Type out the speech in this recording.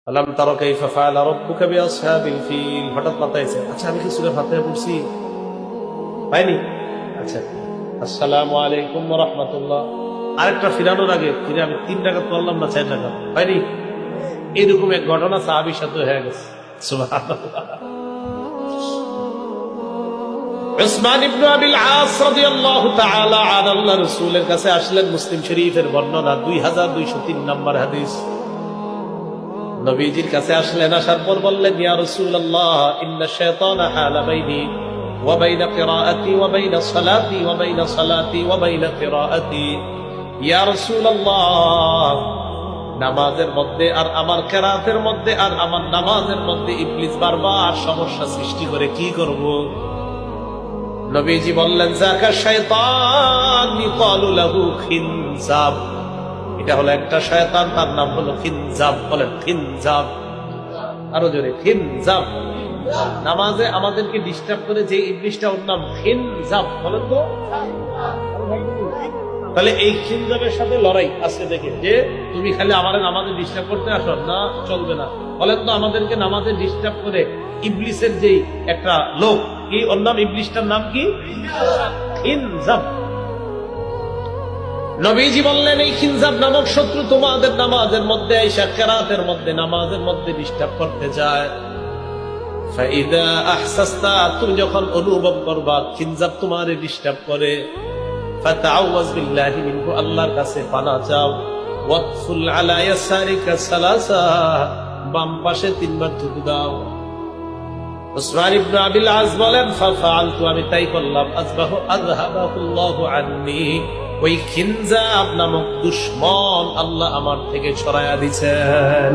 আলাম তারা কাইফা ফাআলা রাব্বুকা বিআসহাবিল ফিল। হঠাৎ মাথায় এসে, আচ্ছা আমি কি সূরা ফাতিহা পড়ছি? পাইনি। আচ্ছা, আসসালামু আলাইকুম ওয়া রাহমাতুল্লাহ। আরেকটা ফিরানোর আগে ফিরে আমি 3 রাকাত পড়লাম না 4 রাকাত? পাইনি। এরকম এক ঘটনা সাহাবীর সাথে হয়ে গেছে। সুবহানাল্লাহ। উসমান ইবনে আবিল আস রাদিয়াল্লাহু তাআলা আন আল্লাহর রাসূলের কাছে আসলেন। মুসলিম শরীফের বর্ণনা 2203 নম্বর হাদিস। নবীজির কাছে আসলেন, আসার পর বললেন, ইয়া রাসূলুল্লাহ, ইন্না শাইতানা হালা বাইনি ওয়া বাইনা কিরাআতি ওয়া বাইনা সালাতি ওয়া বাইনা সালাতি ওয়া বাইনা কিরাআতি। ইয়া রাসূলুল্লাহ, নামাজের মধ্যে আর আমার কিরাআতের মধ্যে আর আমার নামাজের মধ্যে ইবলিস বারবার সমস্যা সৃষ্টি করে, কি করব? নবীজি বললেন, যাকা শাইতান ইকালু লাহু খিনজাব। এটা হলো একটা শয়তান, তার নাম হলো খিনজাব। বলেন খিনজাব, আরো জোরে, খিনজাব। নামাজে আমাদেরকে ডিস্টার্ব করে যে ইবলিসটা, ওর নাম খিনজাব। বলেন তো, তাহলে এই খিনজাবের সাথে লড়াই আজকে দেখে, যে তুমি খালি আমার নামাজে ডিস্টার্ব করতে আসো না, চলবে না। বলেন তো, আমাদেরকে নামাজে ডিস্টার্ব করে ইবলিসের যেই একটা লোক, কি ওর নাম, ইবলিসটার নাম কি? খিনজাব। নবীজি বললেন, এই খিনজাব নামক শত্রু তোমাদের নামাজের মধ্যে আইসা কিরাতের মধ্যে, নামাজের মধ্যে ডিস্টার্ব করতে যায়। ফাইদা আহসাসতা, তুমি যখন অনুভব করবা খিনজাব তোমারে ডিস্টার্ব করে, ফাতাআওয়াজ বিল্লাহি মিনহু, আল্লাহর কাছে পানাহ চাও। ওয়াকফুল আলা ইয়াসারিকা সালাসা, বাম পাশে 3 বার থুতু দাও। উসমান ইবনে আবিল আস বলেন, ফাফআলতু, আমি তাই করলাম। আযহাবাহুল্লাহু আন্নী, ওই খিনজাব নামক দুশমন আল্লাহ আমার থেকে ছড়ায়া দিয়েছেন।